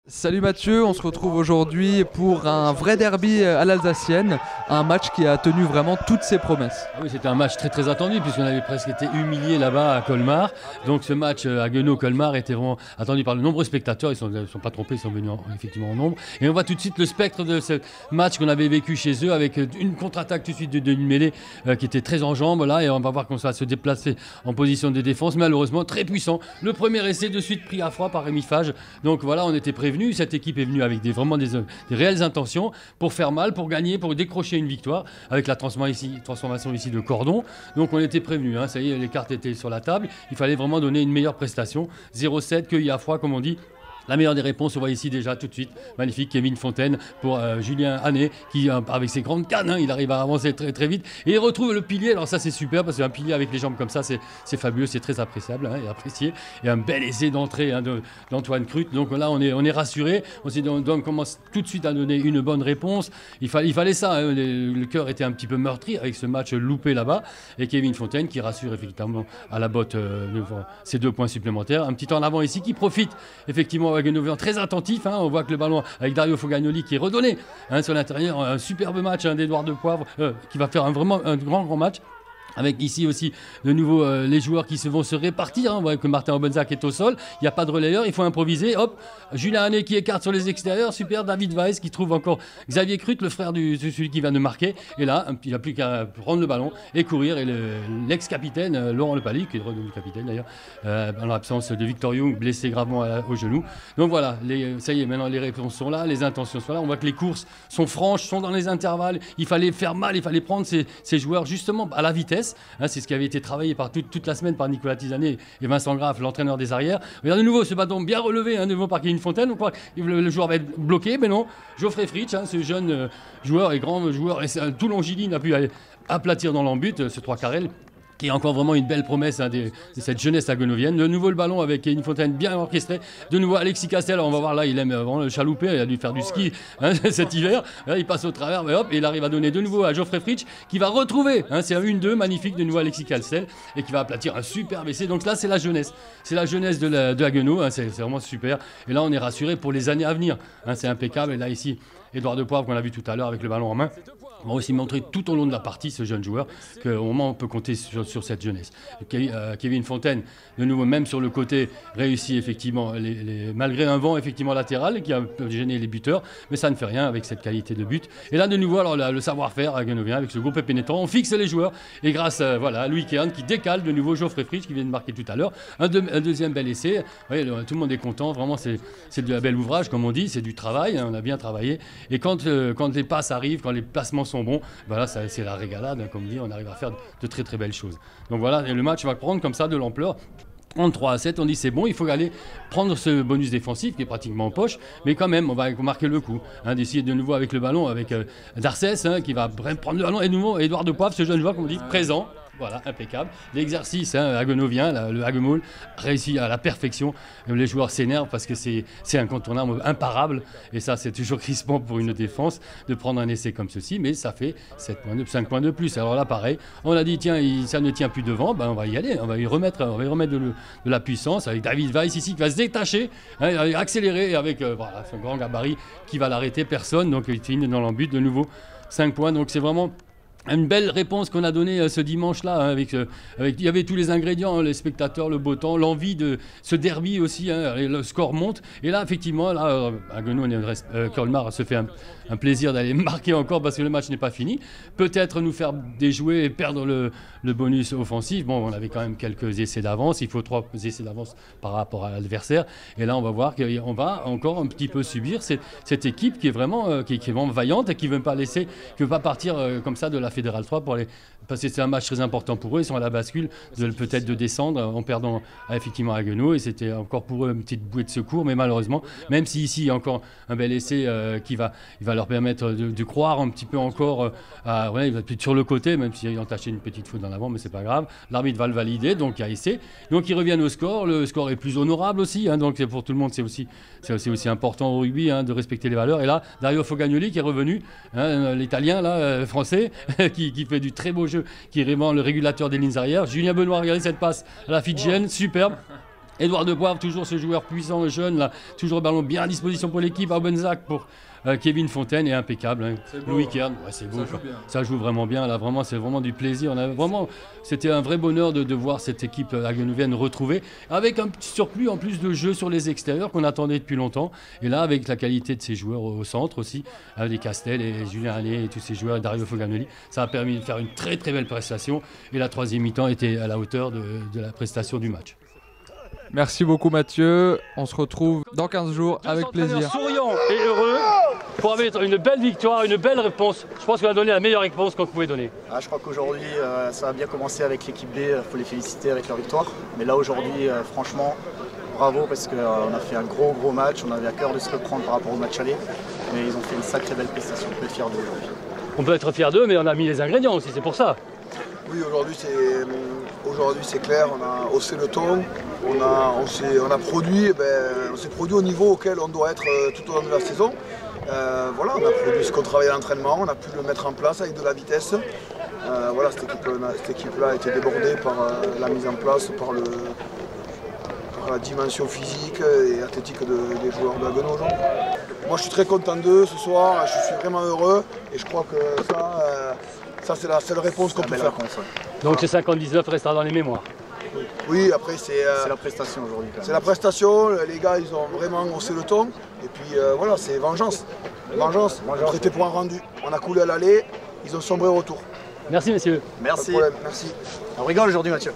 Salut Mathieu, on se retrouve aujourd'hui pour un vrai derby à l'Alsacienne, un match qui a tenu vraiment toutes ses promesses. Ah oui, c'était un match très très attendu puisqu'on avait presque été humilié là-bas à Colmar. Donc ce match à Haguenau-Colmar était vraiment attendu par de nombreux spectateurs. Ils ne sont pas trompés, ils sont venus effectivement en nombre. Et on voit tout de suite le spectre de ce match qu'on avait vécu chez eux avec une contre-attaque tout de suite d'une mêlée qui était très en jambes là. Et on va voir qu'on va se déplacer en position de défense, malheureusement très puissant. Le premier essai de suite pris à froid par Rémi Fage. Donc voilà, on était prévenus. Cette équipe est venue avec vraiment des réelles intentions pour faire mal, pour gagner, pour décrocher une victoire avec la transformation ici de Cordon. Donc on était prévenus, hein, ça y est, les cartes étaient sur la table. Il fallait vraiment donner une meilleure prestation. 0-7, cueilli à froid, comme on dit. La meilleure des réponses, on voit ici déjà tout de suite, magnifique Kevin Fontaine pour Julien Hannet qui avec ses grandes cannes, hein, il arrive à avancer très très vite et il retrouve le pilier. Alors ça c'est super parce qu'un pilier avec les jambes comme ça c'est fabuleux, c'est très appréciable, hein, et apprécié. Et un bel essai d'entrée, hein, d'Antoine Crut. Donc là on est rassuré, on commence tout de suite à donner une bonne réponse. Il fallait ça, hein, le cœur était un petit peu meurtri avec ce match loupé là-bas et Kevin Fontaine qui rassure effectivement à la botte ces 2 points supplémentaires. Un petit temps en avant ici qui profite effectivement Haguenau très attentif, hein, on voit que le ballon avec Dario Fogagnoli qui est redonné, hein, sur l'intérieur, un superbe match, hein, d'Edouard de Poivre qui va faire vraiment un grand match. Avec ici aussi de nouveau les joueurs qui vont se répartir. Hein. On voit que Martin Obenzac est au sol. Il n'y a pas de relayeur, il faut improviser. Hop, Julien Hannet qui écarte sur les extérieurs. Super, David Weiss qui trouve encore Xavier Crut, le frère de celui qui vient de marquer. Et là, il n'a plus qu'à prendre le ballon et courir. Et l'ex-capitaine, Laurent Lepali, qui est redevenu capitaine d'ailleurs, en l'absence de Victor Young, blessé gravement au genou. Donc voilà, ça y est, maintenant les réponses sont là, les intentions sont là. On voit que les courses sont franches, sont dans les intervalles. Il fallait faire mal, il fallait prendre ces joueurs justement à la vitesse. Hein, c'est ce qui avait été travaillé par toute la semaine par Nicolas Tisanet et Vincent Graff, l'entraîneur des arrières. Regarde de nouveau ce bâton bien relevé, hein, de nouveau par Kevin Fontaine. On croit que le joueur va être bloqué, mais non. Geoffrey Fritsch, hein, ce jeune joueur et grand joueur, et tout Longilin a pu aplatir dans l'embut, ce 3 carrel, qui est encore vraiment une belle promesse, hein, de cette jeunesse haguenovienne. De nouveau le ballon avec une Fontaine bien orchestrée. De nouveau Alexis Castel, on va voir là, il aime vraiment le chaloupé, il a dû faire du ski, hein, cet hiver. Là, il passe au travers, mais hop, et il arrive à donner de nouveau à Geoffrey Fritsch qui va retrouver, hein, c'est un 1-2 magnifique de nouveau Alexis Castel et qui va aplatir un superbe essai. Donc là c'est la jeunesse de Haguenau, hein, c'est vraiment super. Et là on est rassuré pour les années à venir, hein, c'est impeccable. Et là ici Edouard de Poivre qu'on a vu tout à l'heure avec le ballon en main. On va aussi montrer tout au long de la partie, ce jeune joueur, qu'au moment on peut compter sur cette jeunesse. Kevin Fontaine, de nouveau, même sur le côté, réussit effectivement, malgré un vent effectivement latéral qui a gêné les buteurs, mais ça ne fait rien avec cette qualité de but. Et là, de nouveau, alors le savoir-faire haguenovien avec ce groupe pénétrant, on fixe les joueurs. Et grâce à Louis Kern qui décale de nouveau Geoffrey Fritsch qui vient de marquer tout à l'heure, un deuxième bel essai. Voyez, tout le monde est content, vraiment, c'est de la belle ouvrage, comme on dit, c'est du travail, hein, on a bien travaillé. Et quand les passes arrivent, quand les placements sont bons, voilà, c'est la régalade, hein, comme dit, on arrive à faire de très très belles choses. Donc voilà, et le match va prendre comme ça de l'ampleur. 33-7, on dit c'est bon, il faut aller prendre ce bonus défensif qui est pratiquement en poche, mais quand même on va marquer le coup, hein, d'essayer de nouveau avec le ballon, avec Darcès, hein, qui va prendre le ballon, et de nouveau Edouard de Poivre, ce jeune joueur, comme on dit, présent. Voilà, impeccable. L'exercice, hein, haguenovien, le haguemol, réussit à la perfection. Les joueurs s'énervent parce que c'est incontournable, imparable. Et ça, c'est toujours crispant pour une défense de prendre un essai comme ceci. Mais ça fait 5 points de plus. Alors là, pareil, on a dit, tiens, ça ne tient plus devant. Ben, on va y aller, on va y remettre de la puissance avec David Weiss ici qui va se détacher, hein, accélérer avec voilà, ce grand gabarit qui va l'arrêter. Personne, donc il finit dans l'embut de nouveau. 5 points, donc c'est vraiment une belle réponse qu'on a donnée ce dimanche-là, hein, il y avait tous les ingrédients, hein, les spectateurs, le beau temps, l'envie de ce derby aussi, hein, le score monte. Et là, effectivement, Haguenau, Colmar se fait un plaisir d'aller marquer encore parce que le match n'est pas fini. Peut-être nous faire déjouer et perdre le bonus offensif. Bon, on avait quand même quelques essais d'avance, il faut 3 essais d'avance par rapport à l'adversaire. Et là, on va voir qu'on va encore un petit peu subir cette équipe qui est vraiment, qui est vraiment vaillante et qui ne veut pas partir comme ça de la Fédéral 3 parce que c'est un match très important pour eux. Ils sont à la bascule peut-être de descendre en perdant effectivement à Haguenau, et c'était encore pour eux une petite bouée de secours, mais malheureusement, même si ici il y a encore un bel essai il va leur permettre de croire un petit peu encore il va peut-être sur le côté, même s'ils ont taché une petite faute dans l'avant, mais c'est pas grave. L'arbitre va le valider, donc il y a essai. Donc ils reviennent au score. Le score est plus honorable aussi, hein, donc pour tout le monde c'est aussi important au rugby, hein, de respecter les valeurs. Et là, Dario Fogagnoli qui est revenu, hein, l'Italien là, français, qui fait du très beau jeu, qui est vraiment le régulateur des lignes arrière. Julien Benoît, regardez cette passe à la Fidjienne, superbe. Edouard de Boivre, toujours ce joueur puissant, jeune, là, toujours le ballon bien à disposition pour l'équipe. Aubenzac pour Kevin Fontaine est impeccable. Hein. Louis Kern, ouais, c'est beau. Ça joue vraiment bien. Là, vraiment, c'est vraiment du plaisir. C'était un vrai bonheur de voir cette équipe haguenauvienne retrouvée avec un petit surplus en plus de jeu sur les extérieurs qu'on attendait depuis longtemps. Et là, avec la qualité de ces joueurs au centre aussi, les Castel et Julien Allais et tous ces joueurs, Dario Foganelli, ça a permis de faire une très très belle prestation. Et la troisième mi-temps était à la hauteur de la prestation du match. Merci beaucoup Mathieu, on se retrouve dans 15 jours avec plaisir. Souriant et heureux pour avoir une belle victoire, une belle réponse. Je pense qu'on a donné la meilleure réponse qu'on pouvait donner. Je crois qu'aujourd'hui ça a bien commencé avec l'équipe B, il faut les féliciter avec leur victoire. Mais là aujourd'hui franchement bravo parce qu'on a fait un gros match, on avait à cœur de se reprendre par rapport au match aller. Mais ils ont fait une sacrée belle prestation, on peut être fiers d'eux aujourd'hui. On peut être fiers d'eux mais on a mis les ingrédients aussi, c'est pour ça. Oui, aujourd'hui c'est clair, on a haussé le ton, on s'est produit au niveau auquel on doit être tout au long de la saison. Voilà, on a produit ce qu'on travaillait à l'entraînement, on a pu le mettre en place avec de la vitesse. Voilà, cette équipe-là a été débordée par la mise en place, par la dimension physique et athlétique des joueurs de Haguenau aujourd'hui. Moi je suis très content d'eux ce soir, je suis vraiment heureux et je crois que ça c'est la seule réponse qu'on peut faire. Donc ce 59 restera dans les mémoires. Oui, après c'est la prestation aujourd'hui. C'est la prestation, les gars ils ont vraiment haussé le ton. Et puis voilà, c'est vengeance. Vengeance. On était pour un rendu. On a coulé à l'aller, ils ont sombré au retour. Merci messieurs. Merci. Merci. On rigole aujourd'hui Mathieu.